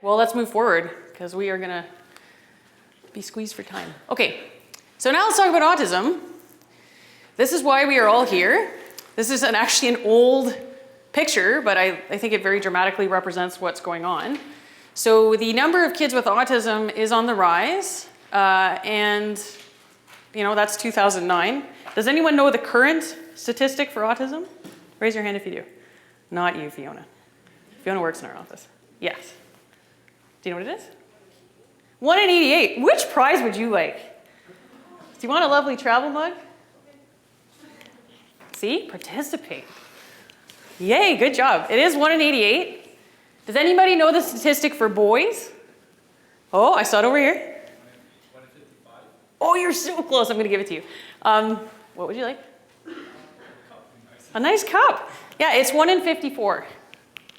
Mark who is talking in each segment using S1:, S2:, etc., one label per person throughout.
S1: Well, let's move forward because we are going to be squeezed for time. Okay, so now let's talk about autism. This is why we are all here. This is actually an old picture, but I think it very dramatically represents what's going on. So the number of kids with autism is on the rise, and that's 2009. Does anyone know the current statistic for autism? Raise your hand if you do. Not you, Fiona. Fiona works in our office. Yes. Do you know what it is? 1 in 88. Which prize would you like? Do you want a lovely travel mug? See? Participate. Yay, good job. It is 1 in 88. Does anybody know the statistic for boys? Oh, I saw it over here.
S2: 1 in 55.
S1: Oh, you're so close. I'm going to give it to you. What would you like? A nice cup. Yeah, it's 1 in 54,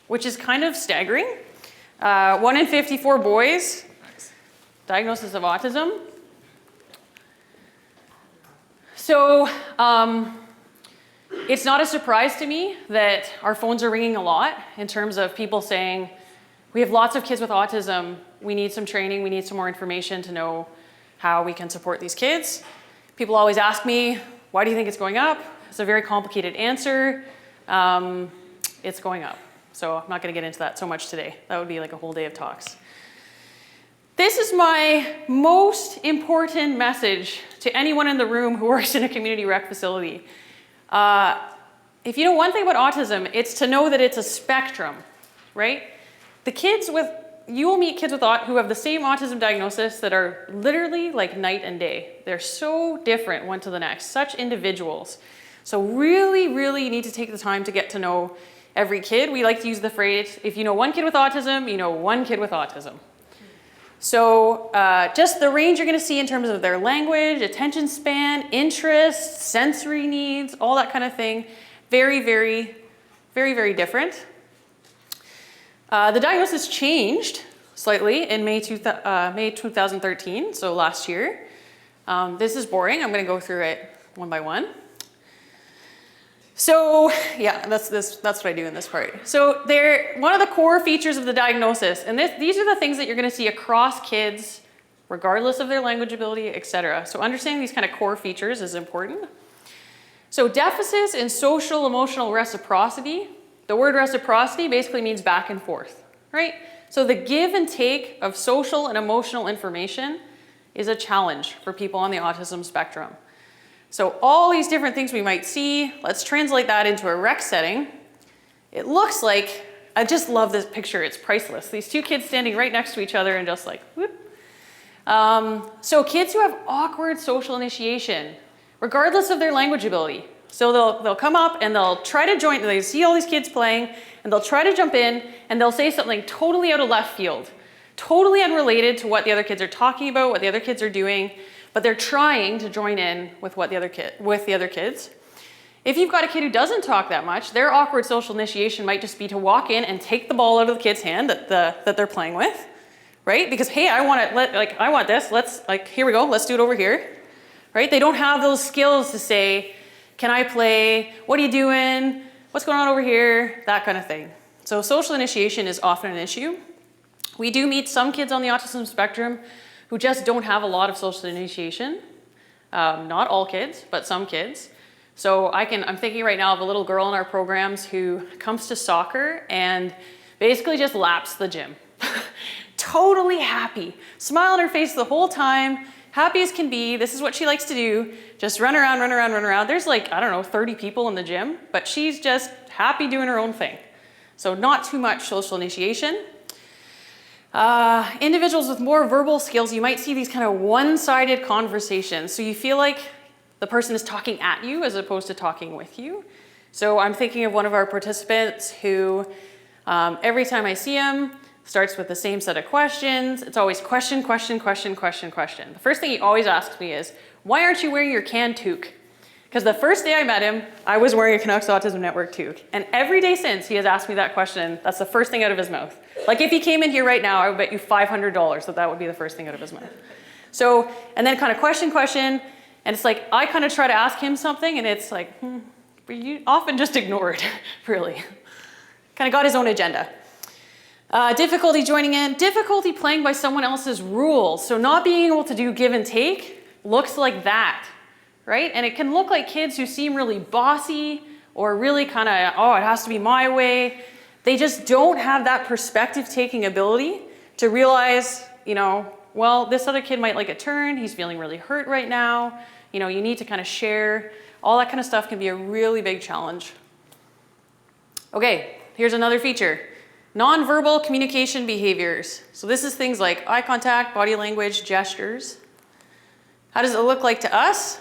S1: which is kind of staggering. 1 in 54 boys, diagnosis of autism. So it's not a surprise to me that our phones are ringing a lot in terms of people saying, we have lots of kids with autism, we need some training, we need some more information to know how we can support these kids. People always ask me, why do you think it's going up? It's a very complicated answer. It's going up. So I'm not going to get into that so much today. That would be like a whole day of talks. This is my most important message to anyone in the room who works in a community rec facility. If you know one thing about autism, it's to know that it's a spectrum, right? You will meet kids who have the same autism diagnosis that are literally like night and day. They're so different one to the next, such individuals. So really, really need to take the time to get to know every kid. We like to use the phrase, if you know one kid with autism, you know one kid with autism. So just the range you're going to see in terms of their language, attention span, interests, sensory needs, all that kind of thing. Very, very, very, very different. The diagnosis changed slightly in May 2013, so last year. This is boring. I'm going to go through it one by one. So yeah, that's what I do in this part. So one of the core features of the diagnosis, and these are the things that you're going to see across kids, regardless of their language ability, etc. So understanding these kind of core features is important. So deficits in social emotional reciprocity. The word reciprocity basically means back and forth, right? So the give and take of social and emotional information is a challenge for people on the autism spectrum. So all these different things we might see, let's translate that into a rec setting. It looks like, I just love this picture, it's priceless. These two kids standing right next to each other and just like, whoop. So kids who have awkward social initiation, regardless of their language ability. So they'll come up and they'll try to join, they see all these kids playing, and they'll try to jump in, and they'll say something totally out of left field, totally unrelated to what the other kids are talking about, what the other kids are doing, but they're trying to join in with the other kids. If you've got a kid who doesn't talk that much, their awkward social initiation might just be to walk in and take the ball out of the kid's hand that they're playing with, right? Because hey, I want this. Here we go. Let's do it over here, right? They don't have those skills to say, can I play? What are you doing? What's going on over here? That kind of thing. So social initiation is often an issue. We do meet some kids on the autism spectrum who just don't have a lot of social initiation. Not all kids, but some kids. So I'm thinking right now of a little girl in our programs who comes to soccer and basically just laps the gym. Totally happy. Smile on her face the whole time, happy as can be. This is what she likes to do. Just run around, run around, run around. There's 30 people in the gym, but she's just happy doing her own thing. So not too much social initiation. Individuals with more verbal skills, you might see these kind of one-sided conversations. So you feel like the person is talking at you as opposed to talking with you. So I'm thinking of one of our participants who, every time I see him, starts with the same set of questions. It's always question, question, question, question, question. The first thing he always asks me is, why aren't you wearing your can toque? Because the first day I met him, I was wearing a Canucks Autism Network toque. And every day since, he has asked me that question. That's the first thing out of his mouth. Like if he came in here right now, I would bet you $500 that would be the first thing out of his mouth. So, and then kind of question, and it's like, I kind of try to ask him something and it's like, but you often just ignore it, really. Kind of got his own agenda. Difficulty joining in, difficulty playing by someone else's rules. So not being able to do give and take looks like that, right? And it can look like kids who seem really bossy or really kind of, oh, it has to be my way. They just don't have that perspective-taking ability to realize, you know, well, this other kid might like a turn. He's feeling really hurt right now. You know, you need to kind of share. All that kind of stuff can be a really big challenge. Okay, here's another feature. Nonverbal communication behaviors. So this is things like eye contact, body language, gestures. How does it look like to us?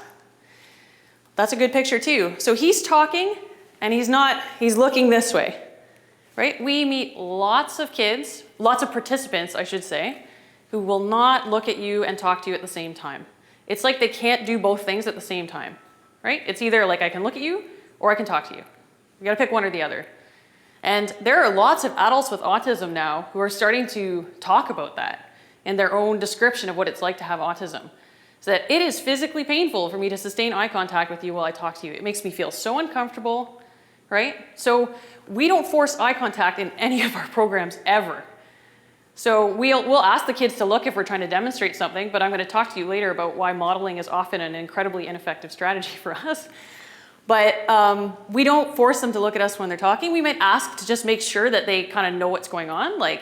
S1: That's a good picture too. So he's talking and he's looking this way, right? We meet lots of kids, lots of participants, I should say, who will not look at you and talk to you at the same time. It's like they can't do both things at the same time, right? It's either like I can look at you or I can talk to you. You gotta pick one or the other. And there are lots of adults with autism now who are starting to talk about that in their own description of what it's like to have autism. So that it is physically painful for me to sustain eye contact with you while I talk to you. It makes me feel so uncomfortable, right? So we don't force eye contact in any of our programs ever. So we'll ask the kids to look if we're trying to demonstrate something, but I'm going to talk to you later about why modeling is often an incredibly ineffective strategy for us. But we don't force them to look at us when they're talking. We might ask to just make sure that they kind of know what's going on, like,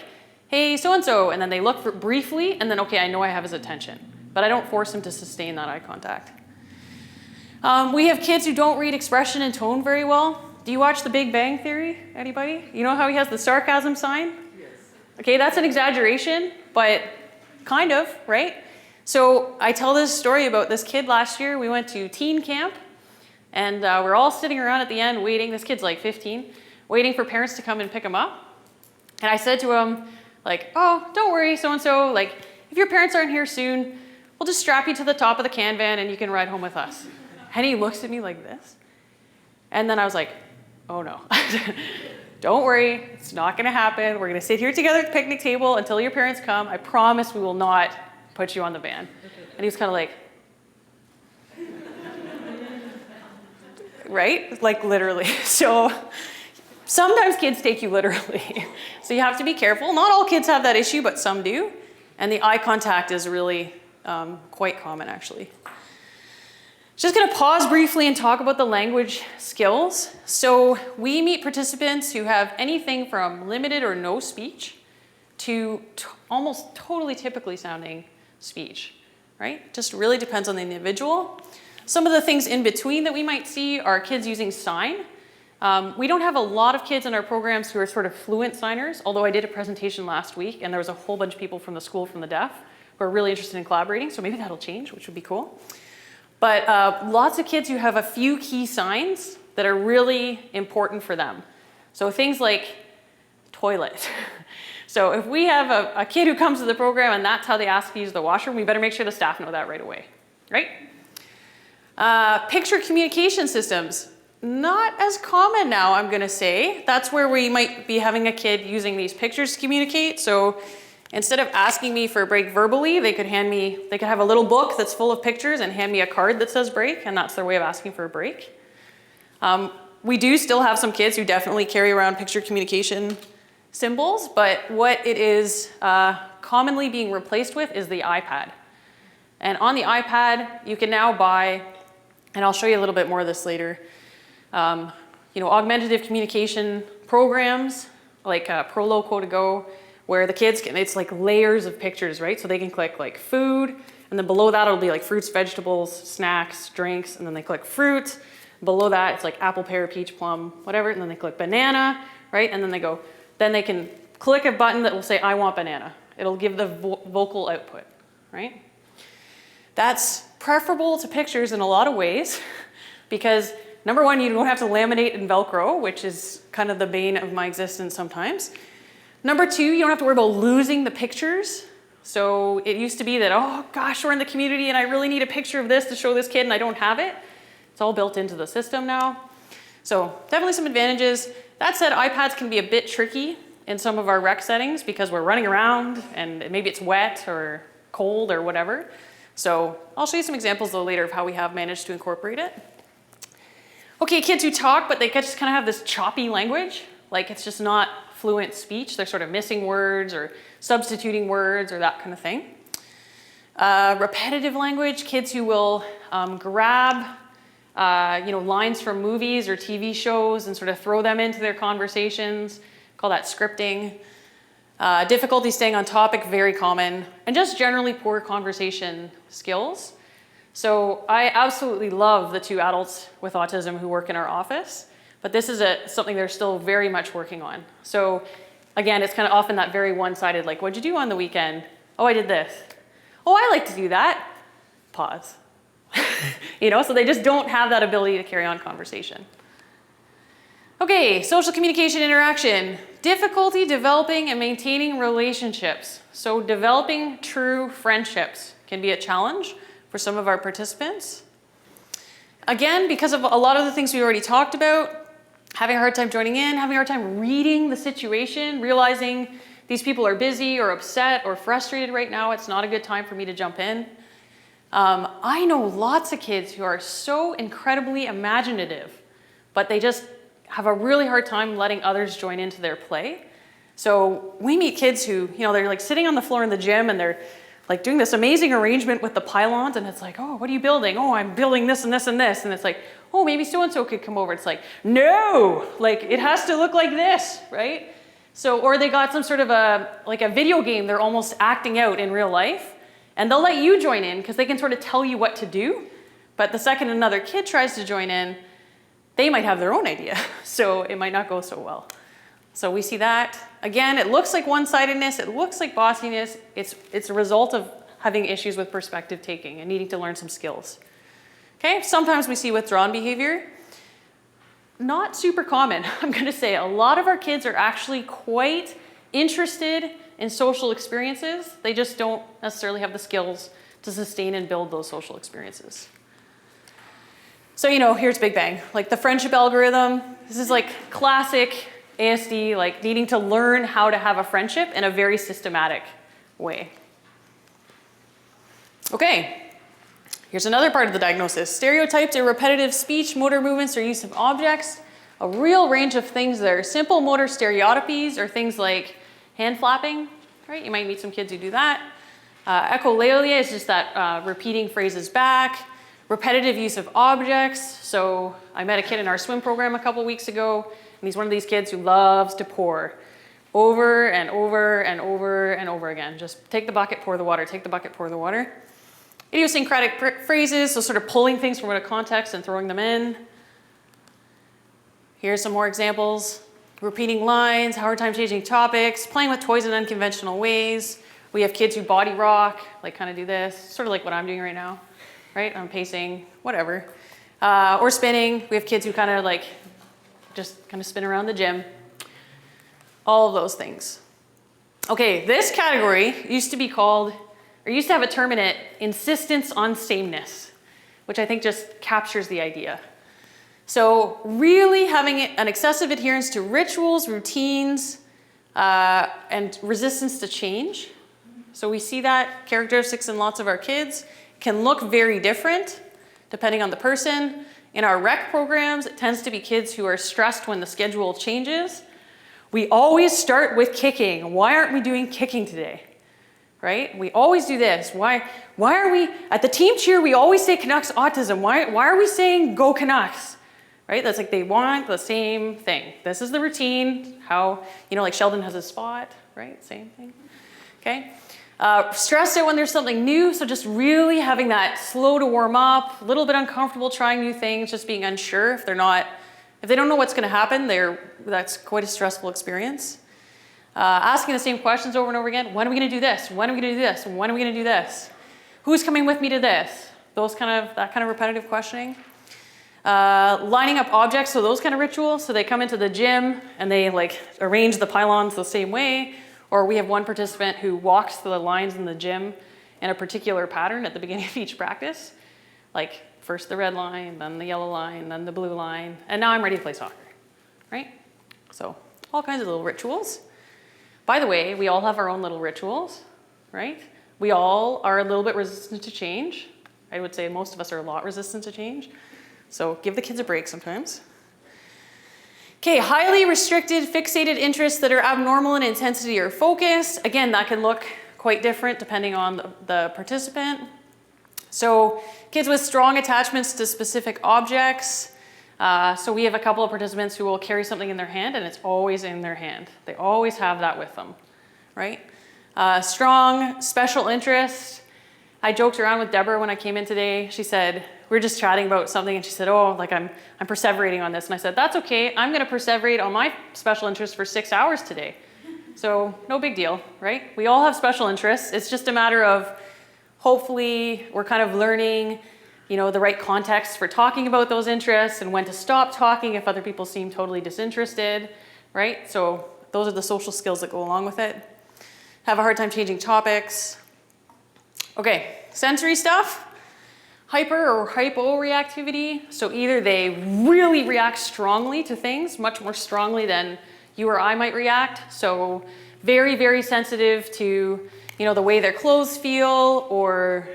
S1: hey, so-and-so, and then they look briefly, and then, okay, I know I have his attention. But I don't force them to sustain that eye contact. We have kids who don't read expression and tone very well. Do you watch The Big Bang Theory, anybody? You know how he has the sarcasm sign? Yes. Okay, that's an exaggeration, but kind of, right? So I tell this story about this kid last year. We went to teen camp. And we're all sitting around at the end waiting, this kid's like 15, waiting for parents to come and pick him up. And I said to him, like, oh, don't worry, so-and-so, like, if your parents aren't here soon, we'll just strap you to the top of the can van and you can ride home with us. And he looks at me like this. And then I was like, oh no, don't worry, it's not gonna happen. We're gonna sit here together at the picnic table until your parents come. I promise we will not put you on the van. And he was kind of like, right? Like literally. So sometimes kids take you literally. So you have to be careful. Not all kids have that issue, but some do. And the eye contact is really quite common, actually. Just gonna pause briefly and talk about the language skills. So we meet participants who have anything from limited or no speech to almost totally typically sounding speech, right? Just really depends on the individual. Some of the things in between that we might see are kids using sign. We don't have a lot of kids in our programs who are sort of fluent signers, although I did a presentation last week and there was a whole bunch of people from the School from the Deaf who are really interested in collaborating, so maybe that'll change, which would be cool. But lots of kids who have a few key signs that are really important for them. So things like toilet. So if we have a kid who comes to the program and that's how they ask to use the washroom, we better make sure the staff know that right away, right? Picture communication systems, not as common now, I'm gonna say. That's where we might be having a kid using these pictures to communicate. So instead of asking me for a break verbally, they could have a little book that's full of pictures and hand me a card that says break, and that's their way of asking for a break. We do still have some kids who definitely carry around picture communication symbols, but what it is commonly being replaced with is the iPad. And on the iPad, you can now buy, and I'll show you a little bit more of this later, augmentative communication programs like ProLoco to Go, where the kids can, it's like layers of pictures, right? So they can click like food, and then below that it'll be like fruits, vegetables, snacks, drinks, and then they click fruit. Below that it's like apple, pear, peach, plum, whatever, and then they click banana, right? And then they can click a button that will say, I want banana. It'll give the vocal output, right? That's preferable to pictures in a lot of ways because number one, you don't have to laminate and Velcro, which is kind of the bane of my existence sometimes. Number two, you don't have to worry about losing the pictures. So it used to be that, oh gosh, we're in the community and I really need a picture of this to show this kid and I don't have it. It's all built into the system now. So definitely some advantages. That said, iPads can be a bit tricky in some of our rec settings because we're running around and maybe it's wet or cold or whatever. So I'll show you some examples though later of how we have managed to incorporate it. Okay, kids who talk, but they just kind of have this choppy language. Like it's just not fluent speech. They're sort of missing words or substituting words or that kind of thing. Repetitive language, kids who will grab lines from movies or TV shows and sort of throw them into their conversations. Call that scripting. Difficulty staying on topic, very common. And just generally poor conversation skills. So I absolutely love the 2 adults with autism who work in our office, but this is something they're still very much working on. So again, it's kind of often that very one-sided, like, what'd you do on the weekend? Oh, I did this. Oh, I like to do that. Pause. So they just don't have that ability to carry on conversation. Okay, social communication interaction. Difficulty developing and maintaining relationships. So developing true friendships can be a challenge for some of our participants. Again, because of a lot of the things we already talked about, having a hard time joining in, having a hard time reading the situation, realizing these people are busy or upset or frustrated right now, it's not a good time for me to jump in. I know lots of kids who are so incredibly imaginative, but they just have a really hard time letting others join into their play. So we meet kids who, they're like sitting on the floor in the gym and they're like doing this amazing arrangement with the pylons, and it's like, oh, what are you building? Oh, I'm building this and this and this. And it's like, oh, maybe so-and-so could come over. It's like, no, like it has to look like this, right? So, or they got some sort of a video game they're almost acting out in real life, and they'll let you join in because they can sort of tell you what to do. But the second another kid tries to join in, they might have their own idea. So it might not go so well. So we see that. Again, it looks like one-sidedness, it looks like bossiness. It's a result of having issues with perspective taking and needing to learn some skills. Okay, sometimes we see withdrawn behavior. Not super common, I'm gonna say. A lot of our kids are actually quite interested in social experiences. They just don't necessarily have the skills to sustain and build those social experiences. So, here's Big Bang, like the friendship algorithm. This is like classic ASD, like needing to learn how to have a friendship in a very systematic way. Okay, here's another part of the diagnosis. Stereotypes are repetitive speech, motor movements, or use of objects. A real range of things there. Simple motor stereotypes are things like hand flapping, right? You might meet some kids who do that. Echolalia is just that repeating phrases back. Repetitive use of objects. So I met a kid in our swim program a couple weeks ago, and he's one of these kids who loves to pour over and over and over and over again. Just take the bucket, pour the water, take the bucket, pour the water. Idiosyncratic phrases, so sort of pulling things from out of context and throwing them in. Here's some more examples. Repeating lines, hard time changing topics, playing with toys in unconventional ways. We have kids who body rock, like kind of do this, sort of like what I'm doing right now, right? I'm pacing, whatever. Or spinning. We have kids who kind of like just kind of spin around the gym. All of those things. Okay, this category used to be called, or used to have a term in it, insistence on sameness, which I think just captures the idea. So really having an excessive adherence to rituals, routines, and resistance to change. So we see that characteristics in lots of our kids can look very different depending on the person. In our rec programs, it tends to be kids who are stressed when the schedule changes. We always start with kicking. Why aren't we doing kicking today? Right? We always do this. Why are we, at the team cheer, we always say Canucks autism. Why are we saying go Canucks? Right? That's like they want the same thing. This is the routine, how, like Sheldon has a spot, right? Same thing. Okay? Stressed out when there's something new, so just really having that slow to warm up, a little bit uncomfortable trying new things, just being unsure if they don't know what's going to happen, that's quite a stressful experience. Asking the same questions over and over again. When are we going to do this? When are we going to do this? When are we going to do this? Who's coming with me to this? That kind of repetitive questioning. Lining up objects, so those kind of rituals. So they come into the gym and they arrange the pylons the same way. Or we have one participant who walks the lines in the gym in a particular pattern at the beginning of each practice. Like first the red line, then the yellow line, then the blue line, and now I'm ready to play soccer, right? So all kinds of little rituals. By the way, we all have our own little rituals, right? We all are a little bit resistant to change. I would say most of us are a lot resistant to change. So give the kids a break sometimes. Okay, highly restricted, fixated interests that are abnormal in intensity or focus. Again, that can look quite different depending on the participant. So kids with strong attachments to specific objects. So we have a couple of participants who will carry something in their hand and it's always in their hand. They always have that with them, right? Strong special interest. I joked around with Deborah when I came in today. She said, we were just chatting about something and she said, oh, like I'm perseverating on this. And I said, that's okay. I'm gonna perseverate on my special interest for 6 hours today. So no big deal, right? We all have special interests. It's just a matter of hopefully we're kind of learning, you know, the right context for talking about those interests and when to stop talking if other people seem totally disinterested, right? So those are the social skills that go along with it. Have a hard time changing topics. Okay, sensory stuff. Hyper or hypo reactivity. So either they really react strongly to things, much more strongly than you or I might react. So very, very sensitive to, you know, the way their clothes feel or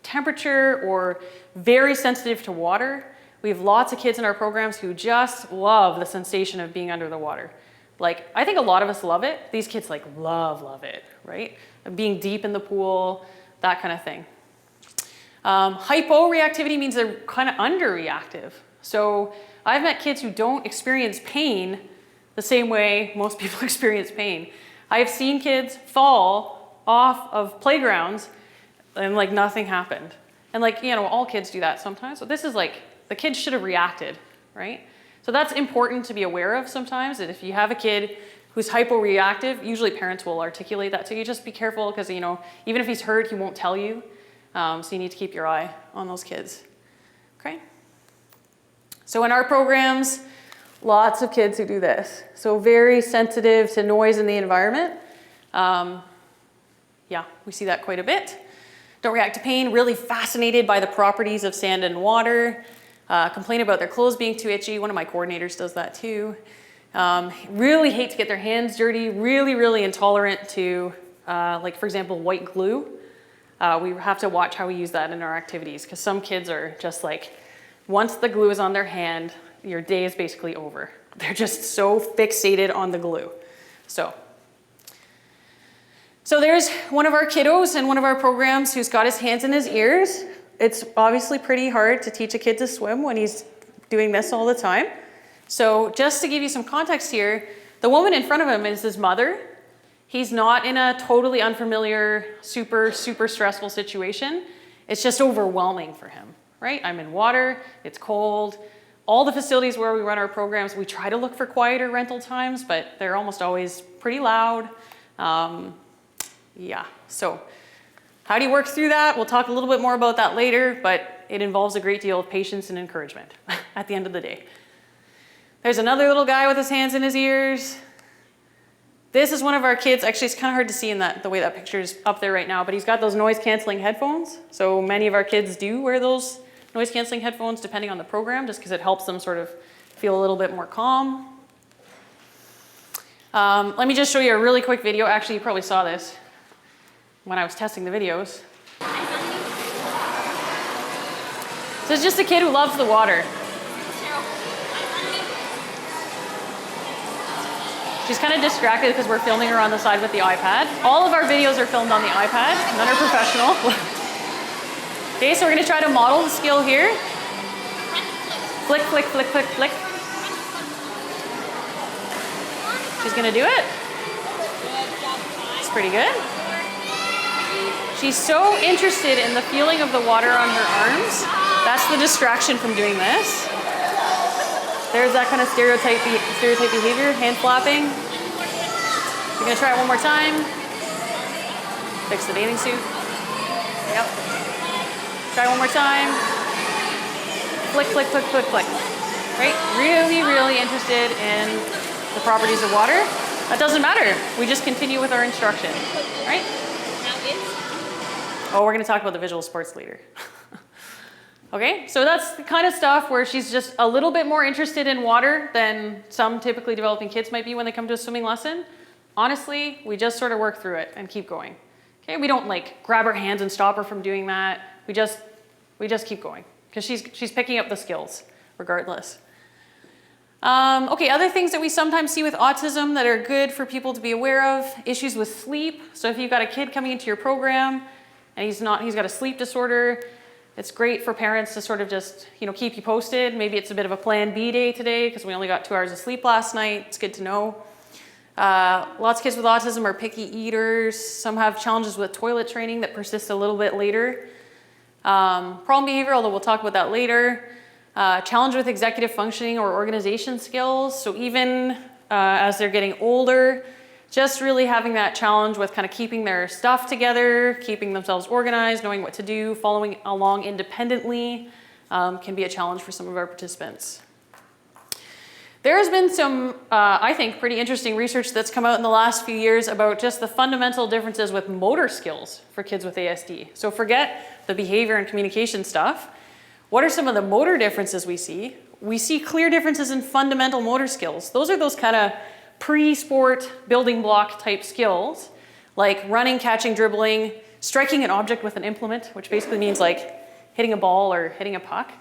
S1: temperature, or very sensitive to water. We have lots of kids in our programs who just love the sensation of being under the water. Like, I think a lot of us love it. These kids like love it, right? Being deep in the pool, that kind of thing. Hyporeactivity means they're kind of underreactive. So I've met kids who don't experience pain the same way most people experience pain. I've seen kids fall off of playgrounds and like nothing happened. And like, you know, all kids do that sometimes. So this is like, the kids should have reacted, right? So that's important to be aware of sometimes, that if you have a kid who's hyporeactive, usually parents will articulate that to you. Just be careful because, you know, even if he's hurt, he won't tell you. So you need to keep your eye on those kids, okay? So in our programs, lots of kids who do this. So very sensitive to noise in the environment. Yeah, we see that quite a bit. Don't react to pain, really fascinated by the properties of sand and water. Complain about their clothes being too itchy. One of my coordinators does that too. Really hate to get their hands dirty, really, really intolerant to, like for example, white glue. We have to watch how we use that in our activities because some kids are just like, once the glue is on their hand, your day is basically over. They're just so fixated on the glue. So there's one of our kiddos in one of our programs who's got his hands in his ears. It's obviously pretty hard to teach a kid to swim when he's doing this all the time. So just to give you some context here, the woman in front of him is his mother. He's not in a totally unfamiliar, super stressful situation. It's just overwhelming for him, right? I'm in water, it's cold. All the facilities where we run our programs, we try to look for quieter rental times, but they're almost always pretty loud. Yeah, so how do you work through that? We'll talk a little bit more about that later, but it involves a great deal of patience and encouragement at the end of the day. There's another little guy with his hands in his ears. This is one of our kids. Actually, it's kind of hard to see in the way that picture is up there right now, but he's got those noise-canceling headphones. So many of our kids do wear those noise-canceling headphones depending on the program, just because it helps them sort of feel a little bit more calm. Let me just show you a really quick video. Actually, you probably saw this when I was testing the videos. So it's just a kid who loves the water. She's kind of distracted because we're filming her on the side with the iPad. All of our videos are filmed on the iPad. None are professional. Okay, so we're going to try to model the skill here. Flick, flick, flick, flick, flick. She's going to do it. It's pretty good. She's so interested in the feeling of the water on her arms. That's the distraction from doing this. There's that kind of stereotype behavior, hand flapping. You're gonna try it one more time. Fix the bathing suit. Yep. Try one more time. Flick, flick, flick, flick, flick. Right? Really, really interested in the properties of water. That doesn't matter. We just continue with our instruction, right? Oh, we're gonna talk about the visual sports later. Okay, so that's the kind of stuff where she's just a little bit more interested in water than some typically developing kids might be when they come to a swimming lesson. Honestly, we just sort of work through it and keep going. Okay, we don't like grab her hands and stop her from doing that. We just keep going because she's picking up the skills regardless. Okay, other things that we sometimes see with autism that are good for people to be aware of, issues with sleep. So if you've got a kid coming into your program and he's got a sleep disorder, it's great for parents to sort of just, keep you posted. Maybe it's a bit of a plan B day today because we only got 2 hours of sleep last night. It's good to know. Lots of kids with autism are picky eaters. Some have challenges with toilet training that persist a little bit later. Problem behavior, although we'll talk about that later. Challenge with executive functioning or organization skills. So even as they're getting older, just really having that challenge with kind of keeping their stuff together, keeping themselves organized, knowing what to do, following along independently can be a challenge for some of our participants. There has been some, I think, pretty interesting research that's come out in the last few years about just the fundamental differences with motor skills for kids with ASD. So forget the behavior and communication stuff. What are some of the motor differences we see? We see clear differences in fundamental motor skills. Those are those kind of pre-sport building block type skills, like running, catching, dribbling, striking an object with an implement, which basically means like hitting a ball or hitting a puck.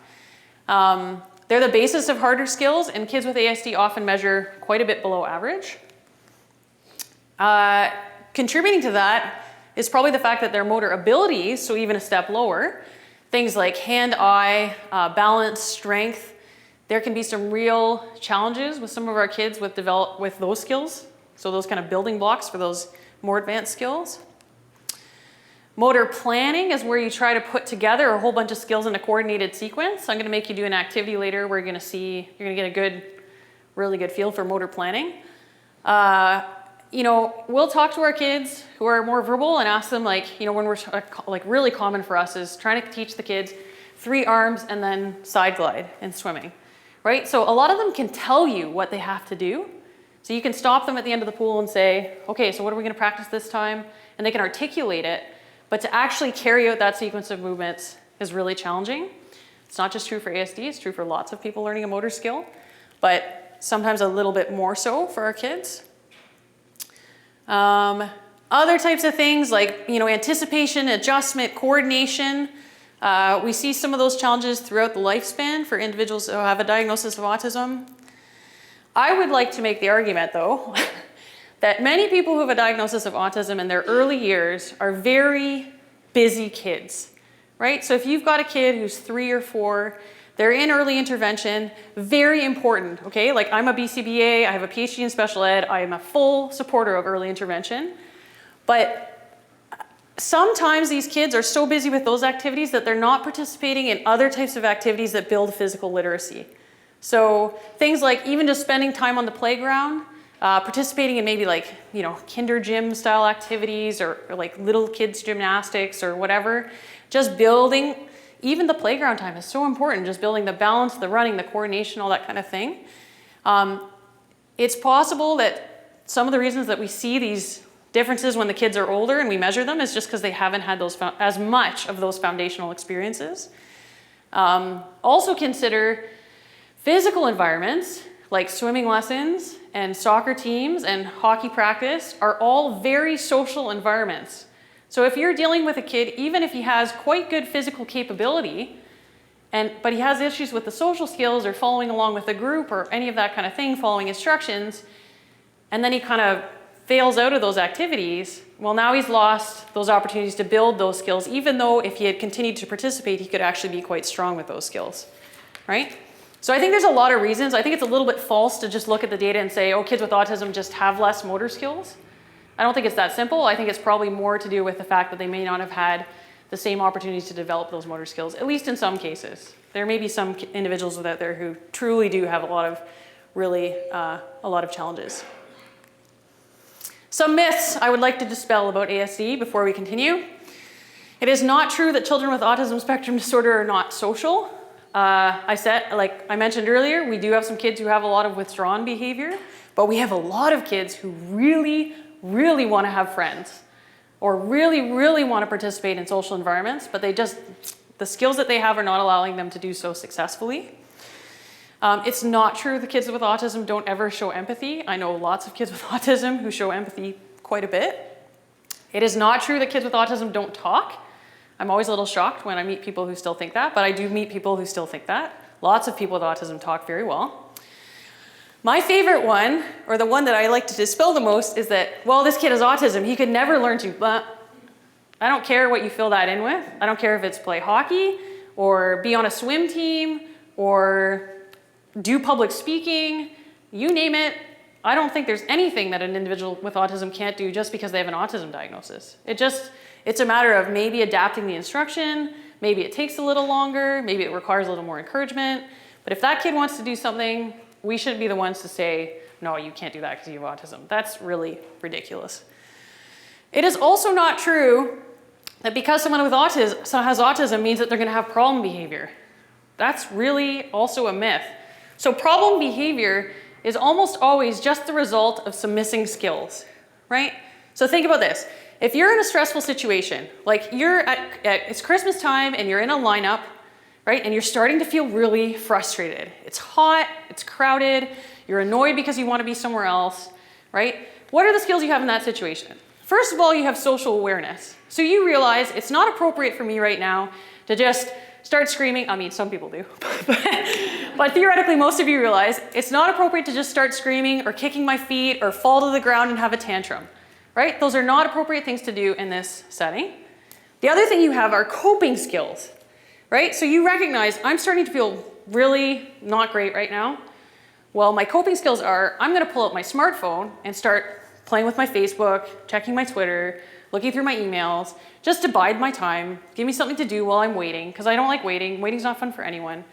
S1: They're the basis of harder skills, and kids with ASD often measure quite a bit below average. Contributing to that is probably the fact that their motor abilities, so even a step lower, things like hand-eye, balance, strength, there can be some real challenges with some of our kids with those skills, so those kind of building blocks for those more advanced skills. Motor planning is where you try to put together a whole bunch of skills in a coordinated sequence. I'm going to make you do an activity later where you're going to get a really good feel for motor planning. We'll talk to our kids who are more verbal and ask them when we're really common for us is trying to teach the kids 3 arms and then side glide in swimming, right? So a lot of them can tell you what they have to do. So you can stop them at the end of the pool and say, okay, so what are we going to practice this time? And they can articulate it. But to actually carry out that sequence of movements is really challenging. It's not just true for ASD, it's true for lots of people learning a motor skill, but sometimes a little bit more so for our kids. Other types of things like, anticipation, adjustment, coordination. We see some of those challenges throughout the lifespan for individuals who have a diagnosis of autism. I would like to make the argument, though, that many people who have a diagnosis of autism in their early years are very busy kids, right? So if you've got a kid who's 3 or 4, they're in early intervention, very important, okay? Like I'm a BCBA, I have a PhD in special ed, I am a full supporter of early intervention, but sometimes these kids are so busy with those activities that they're not participating in other types of activities that build physical literacy. So things like even just spending time on the playground, participating in maybe kinder gym style activities or like little kids gymnastics or whatever, just building, even the playground time is so important, just building the balance, the running, the coordination, all that kind of thing. It's possible that some of the reasons that we see these differences when the kids are older and we measure them is just because they haven't had as much of those foundational experiences. Also consider physical environments like swimming lessons and soccer teams and hockey practice are all very social environments. So if you're dealing with a kid, even if he has quite good physical capability, but he has issues with the social skills or following along with the group or any of that kind of thing, following instructions, and then he kind of fails out of those activities, well, now he's lost those opportunities to build those skills, even though if he had continued to participate, he could actually be quite strong with those skills, right? So I think there's a lot of reasons. I think it's a little bit false to just look at the data and say, oh, kids with autism just have less motor skills. I don't think it's that simple. I think it's probably more to do with the fact that they may not have had the same opportunities to develop those motor skills, at least in some cases. There may be some individuals out there who truly do have a lot of challenges. Some myths I would like to dispel about ASD before we continue. It is not true that children with autism spectrum disorder are not social. Like I mentioned earlier, we do have some kids who have a lot of withdrawn behavior, but we have a lot of kids who really, really want to have friends or really, really want to participate in social environments, but the skills that they have are not allowing them to do so successfully. It's not true that kids with autism don't ever show empathy. I know lots of kids with autism who show empathy quite a bit. It is not true that kids with autism don't talk. I'm always a little shocked when I meet people who still think that, but I do meet people who still think that. Lots of people with autism talk very well. My favorite one, or the one that I like to dispel the most, is that, well, this kid has autism. He could never learn to, but I don't care what you fill that in with. I don't care if it's play hockey or be on a swim team or do public speaking, you name it. I don't think there's anything that an individual with autism can't do just because they have an autism diagnosis. It's a matter of maybe adapting the instruction, maybe it takes a little longer, maybe it requires a little more encouragement. But if that kid wants to do something, we shouldn't be the ones to say, no, you can't do that because you have autism. That's really ridiculous. It is also not true that because someone with autism has autism means that they're going to have problem behavior. That's really also a myth. So problem behavior is almost always just the result of some missing skills, right? So think about this. If you're in a stressful situation, like it's Christmas time and you're in a lineup, right? And you're starting to feel really frustrated. It's hot, it's crowded, you're annoyed because you want to be somewhere else, right? What are the skills you have in that situation? First of all, you have social awareness. So you realize it's not appropriate for me right now to just start screaming. I mean, some people do, but theoretically, most of you realize it's not appropriate to just start screaming or kicking my feet or fall to the ground and have a tantrum, right? Those are not appropriate things to do in this setting. The other thing you have are coping skills, right? So you recognize I'm starting to feel really not great right now. Well, my coping skills are I'm going to pull out my smartphone and start playing with my Facebook, checking my Twitter, looking through my emails, just to bide my time, give me something to do while I'm waiting, because I don't like waiting. Waiting's not fun for anyone.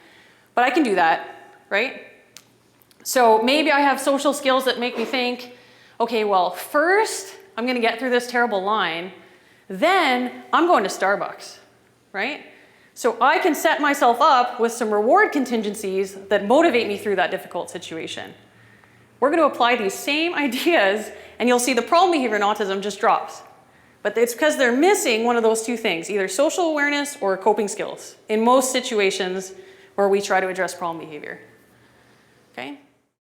S1: But I can do that, right? So maybe I have social skills that make me think, okay, well, first I'm going to get through this terrible line, then I'm going to Starbucks, right? So I can set myself up with some reward contingencies that motivate me through that difficult situation. We're going to apply these same ideas, and you'll see the problem behavior in autism just drops. But it's because they're missing one of those two things, either social awareness or coping skills, in most situations where we try to address problem behavior. Okay?